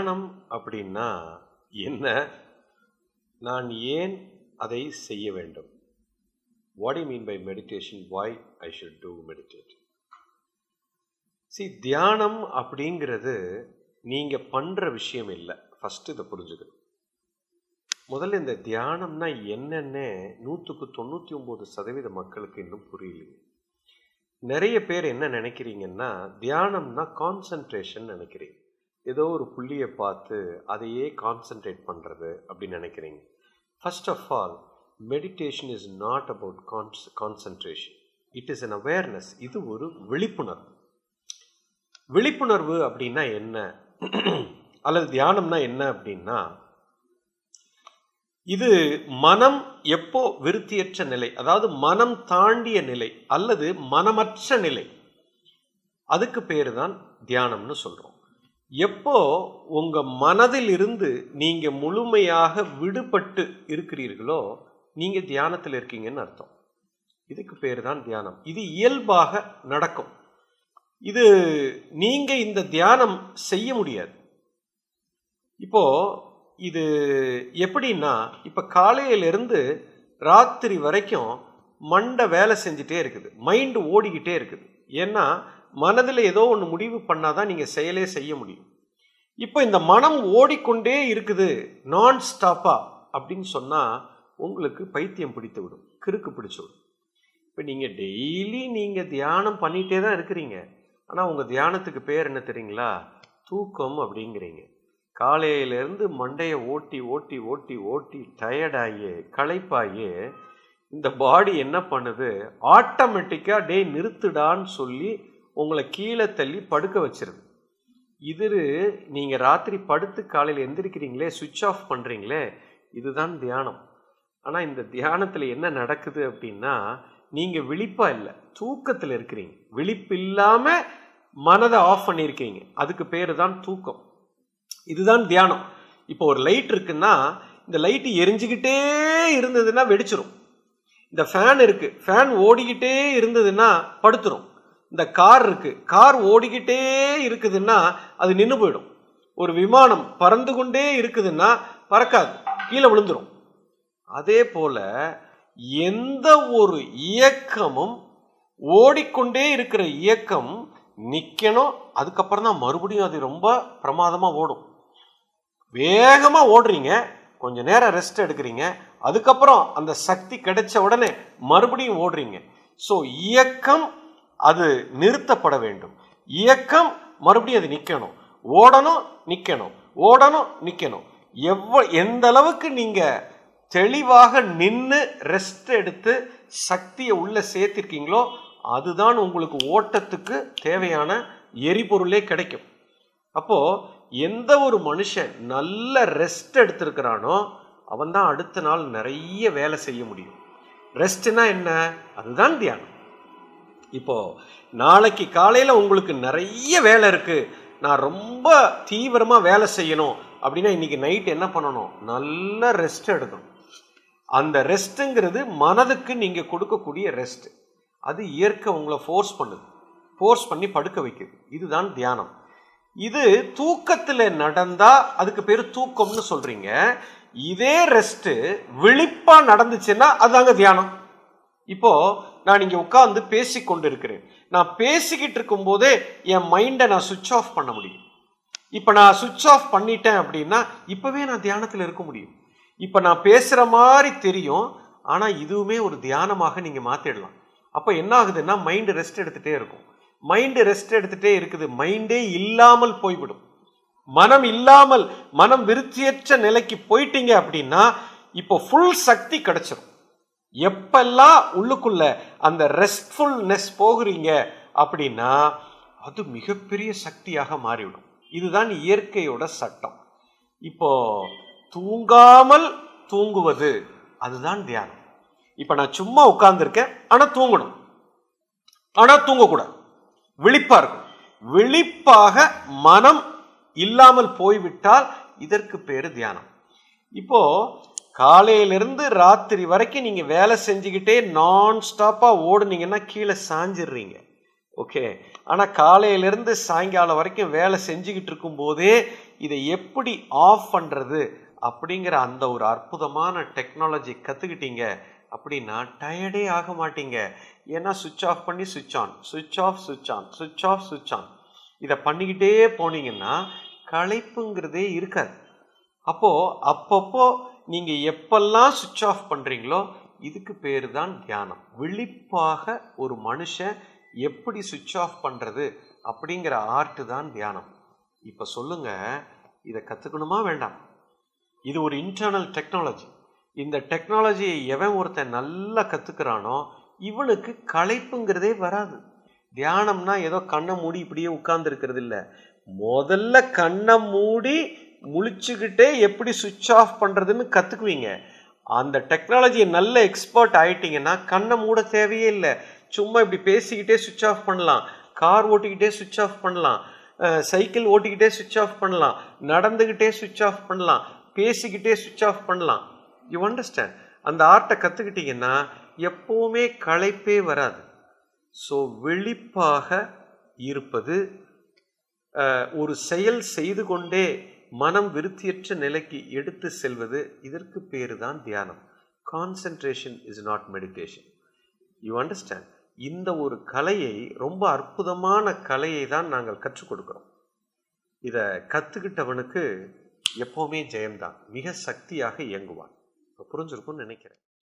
தியானம் அப்படின்னா என்ன? நான் ஏன் அதை செய்ய வேண்டும்? What do you mean by meditation? Why I should do meditate? See, தியானம் அப்படிங்கிறது நீங்க பண்ற விஷயம் இல்லை. ஃபர்ஸ்ட் இதை புரிஞ்சுக்கணும். முதல்ல இந்த தியானம்னா என்னன்னு 99% மக்களுக்கு இன்னும் புரியலைங்க. நிறைய பேர் என்ன நினைக்கிறீங்கன்னா, தியானம்னா கான்சன்ட்ரேஷன் நினைக்கிறீங்க. ஏதோ ஒரு புள்ளியை பார்த்து அதையே கான்சன்ட்ரேட் பண்ணுறது அப்படின்னு நினைக்கிறீங்க. First of all, meditation is not about concentration. It is an awareness. இது ஒரு விழிப்புணர்வு. விழிப்புணர்வு அப்படின்னா என்ன, அல்லது தியானம்னா என்ன அப்படின்னா, இது மனம் எப்போ விருத்தியற்ற நிலை, அதாவது மனம் தாண்டிய நிலை அல்லது மனமற்ற நிலை, அதுக்கு பேரு தான் தியானம்னு சொல்றோம். எப்போ உங்க மனதில் இருந்து நீங்க முழுமையாக விடுபட்டு இருக்கிறீர்களோ நீங்க தியானத்தில் இருக்கீங்கன்னு அர்த்தம். இதுக்கு பேரு தான் தியானம். இது இயல்பாக நடக்கும். இது நீங்க இந்த தியானம் செய்ய முடியாது. இப்போ இது எப்படின்னா, இப்ப காலையிலிருந்து ராத்திரி வரைக்கும் மண்டை வேலை செஞ்சுட்டே இருக்குது, மைண்டு ஓடிக்கிட்டே இருக்குது. ஏன்னா மனதில் ஏதோ ஒன்று முடிவு பண்ணாதான் நீங்க செயலே செய்ய முடியும். இப்போ இந்த மனம் ஓடிக்கொண்டே இருக்குது நான் ஸ்டாப்பா அப்படின்னு சொன்னா உங்களுக்கு பைத்தியம் பிடித்து விடும், கிறுக்கு பிடிச்சு விடும். இப்போ நீங்க டெய்லி நீங்க தியானம் பண்ணிட்டே தான் இருக்கிறீங்க. ஆனா உங்க தியானத்துக்கு பேர் என்ன தெரியுங்களா? தூக்கம் அப்படிங்கிறீங்க. காலையிலேருந்து மண்டையை ஓட்டி ஓட்டி ஓட்டி ஓட்டி டயர்டாயே களைப்பாயே இந்த பாடி என்ன பண்ணுது, ஆட்டோமேட்டிக்காக டே நிறுத்துடான்னு சொல்லி உங்களை கீழே தள்ளி படுக்க வச்சிருது. இது நீங்கள் ராத்திரி படுத்து காலையில் எந்திரிக்கிறீங்களே, சுவிட்ச் ஆஃப் பண்ணுறீங்களே, இதுதான் தியானம். ஆனால் இந்த தியானத்தில் என்ன நடக்குது அப்படின்னா, நீங்கள் விழிப்பா இல்லை, தூக்கத்தில் இருக்கிறீங்க. விழிப்பு இல்லாமல் மனதை ஆஃப் பண்ணியிருக்கீங்க. அதுக்கு பேர் தான் தூக்கம். இதுதான் தியானம். இப்போ ஒரு லைட் இருக்குன்னா, இந்த லைட்டு எரிஞ்சுக்கிட்டே இருந்ததுன்னா வெடிச்சிரும். இந்த ஃபேன் இருக்கு, ஃபேன் ஓடிக்கிட்டே இருந்ததுன்னா படுத்துரும். இந்த கார் இருக்கு, கார் ஓடிக்கிட்டே இருக்குதுன்னா அது நின்று போயிடும். ஒரு விமானம் பறந்து கொண்டே இருக்குதுன்னா பறக்காது, கீழே விழுந்துரும். அதே போல எந்த ஒரு இயக்கமும், ஓடிக்கொண்டே இருக்கிற இயக்கம் நிக்கணும், அதுக்கப்புறம் தான் மறுபடியும் அது ரொம்ப பிரமாதமா ஓடும். வேகமா ஓடுறீங்க, கொஞ்ச நேரம் ரெஸ்ட் எடுக்கிறீங்க, அதுக்கப்புறம் அந்த சக்தி கிடைச்ச உடனே மறுபடியும் ஓடுறீங்க. ஸோ இயக்கம் அது நிறுத்தப்பட வேண்டும். இயக்கம் மறுபடியும் அது நிக்கணும், ஓடணும் நிக்கணும், ஓடணும் நிக்கணும். எந்த அளவுக்கு நீங்க தெளிவாக நின்று ரெஸ்ட் எடுத்து சக்தியை உள்ள சேர்த்திருக்கீங்களோ அதுதான் உங்களுக்கு ஓட்டத்துக்கு தேவையான எரிபொருளே கிடைக்கும். அப்போ எந்த ஒரு மனுஷன் நல்ல ரெஸ்ட் எடுத்திருக்கிறானோ அவன் தான் அடுத்த நாள் நிறைய வேலை செய்ய முடியும். ரெஸ்ட்னா என்ன? அதுதான் தியானம். இப்போ நாளைக்கு காலையில உங்களுக்கு நிறைய வேலை இருக்கு, நான் ரொம்ப தீவிரமா வேலை செய்யணும் அப்படின்னா இன்னைக்கு நைட் என்ன பண்ணணும்? நல்ல ரெஸ்ட் எடுக்கணும். அந்த ரெஸ்ட்ங்கிறது மனதுக்கு நீங்க கொடுக்கக்கூடிய ரெஸ்ட். அது இயற்கை உங்களை ஃபோர்ஸ் பண்ணுது, ஃபோர்ஸ் பண்ணி படுக்க வைக்குது. இதுதான் தியானம். இது தூக்கத்தில் நடந்தா அதுக்கு பேரு தூக்கம்னு சொல்றீங்க. இதே ரெஸ்ட் விழிப்பா நடந்துச்சுன்னா அதுதாங்க தியானம். இப்போ நான் இங்க உட்கார்ந்து பேசிக்கொண்டு இருக்கிறேன். நான் பேசிக்கிட்டு இருக்கும் போதே என் மைண்டை நான் சுவிட்ச் ஆஃப் பண்ண முடியும். இப்ப நான் சுவிட்ச் ஆஃப் பண்ணிட்டேன் அப்படின்னா இப்பவே நான் தியானத்தில் இருக்க முடியும். இப்ப நான் பேசுற மாதிரி தெரியும், ஆனா இதுவுமே ஒரு தியானமாக நீங்க மாத்திடலாம். அப்ப என்ன ஆகுதுன்னா மைண்ட் ரெஸ்ட் எடுத்துட்டே இருக்கும். மைண்ட் ரெஸ்ட் எடுத்துட்டே இருக்குது, மைண்டே இல்லாமல் போய்விடும். மனம் இல்லாமல் மனம் விருத்தியற்ற நிலைக்கு போயிட்டீங்க அப்படின்னா இப்போ ஃபுல் சக்தி கிடைச்சிடும். எப்பெல்லாம் உள்ளுக்குள்ள அந்த ரெஸ்ட்ஃபுல்னஸ் போகிறீங்க அப்படின்னா அது மிகப்பெரிய சக்தியாக மாறிவிடும். இதுதான் இயற்கையோட சட்டம். இப்போ தூங்காமல் தூங்குவது அதுதான் தியானம். இப்ப நான் சும்மா உட்கார்ந்துருக்கேன், ஆனா தூங்கணும், ஆனா தூங்கக்கூடாது, விழிப்பா இருக்கும். விழிப்பாக மனம் இல்லாமல் போய்விட்டால் இதற்கு பேரு தியானம். இப்போ காலையிலிருந்து ராத்திரி வரைக்கும் நீங்க வேலை செஞ்சுக்கிட்டே நான் ஸ்டாப்பா ஓடுனீங்கன்னா கீழே சாஞ்சிடுறீங்க. ஓகே. ஆனா காலையிலிருந்து சாயங்காலம் வரைக்கும் வேலை செஞ்சுக்கிட்டு இருக்கும் போதே இதை எப்படி ஆஃப் பண்ணுறது அப்படிங்கிற அந்த ஒரு அற்புதமான டெக்னாலஜி கற்றுக்கிட்டீங்க அப்படின்னா டயர்டே ஆக மாட்டீங்க. ஏன்னா சுவிட்ச் ஆஃப் பண்ணி சுவிட்ச் ஆன், சுவிட்ச் ஆஃப் சுவிட்ச் ஆன், சுவிட்ச் ஆஃப் சுவிட்ச் ஆன், இதை பண்ணிக்கிட்டே போனீங்கன்னா களைப்புங்கிறதே இருக்காது. அப்பப்போ நீங்கள் எப்பெல்லாம் சுவிட்ச் ஆஃப் பண்ணுறீங்களோ இதுக்கு பேர் தான் தியானம். விழிப்பாக ஒரு மனுஷன் எப்படி சுவிட்ச் ஆஃப் பண்ணுறது அப்படிங்கிற ஆர்ட் தான் தியானம். இப்போ சொல்லுங்க, இதை கற்றுக்கணுமா வேண்டாம்? இது ஒரு இன்டர்னல் டெக்னாலஜி. இந்த டெக்னாலஜியை எவன் ஒருத்தன் நல்லா கற்றுக்கிறானோ இவனுக்கு களைப்புங்கிறதே வராது. தியானம்னா ஏதோ கண்ணை மூடி இப்படியே உட்கார்ந்து இருக்கிறது இல்லை. முதல்ல கண்ணை மூடி முழிச்சுக்கிட்டே எப்படி சுவிட்ச் ஆஃப் பண்ணுறதுன்னு கற்றுக்குவீங்க. அந்த டெக்னாலஜியை நல்ல எக்ஸ்பர்ட் ஆகிட்டிங்கன்னா கண்ணை மூட தேவையே இல்லை. சும்மா இப்படி பேசிக்கிட்டே சுவிட்ச் ஆஃப் பண்ணலாம், கார் ஓட்டிக்கிட்டே சுவிட்ச் ஆஃப் பண்ணலாம், சைக்கிள் ஓட்டிக்கிட்டே சுவிட்ச் ஆஃப் பண்ணலாம், நடந்துக்கிட்டே சுவிட்ச் ஆஃப் பண்ணலாம், பேசிக்கிட்டே சுவிட்ச் ஆஃப் பண்ணலாம். You understand? அந்த ஆர்ட்டை கற்றுக்கிட்டிங்கன்னா எப்போவுமே களைப்பே வராது. ஸோ விழிப்பாக இருப்பது, ஒரு செயல் செய்து கொண்டே மனம் விருத்தியற்ற நிலைக்கு எடுத்து செல்வது, இதற்கு பேர் தான் தியானம். Concentration is not meditation. You understand? இந்த ஒரு கலையை, ரொம்ப அற்புதமான கலையை தான் நாங்கள் கற்றுக் கொடுக்கிறோம். இதை கற்றுக்கிட்டவனுக்கு எப்போவுமே ஜெயம்தான், மிக சக்தியாக இயங்குவான். புரிஞ்சிருக்கும்னு நினைக்கிறேன்.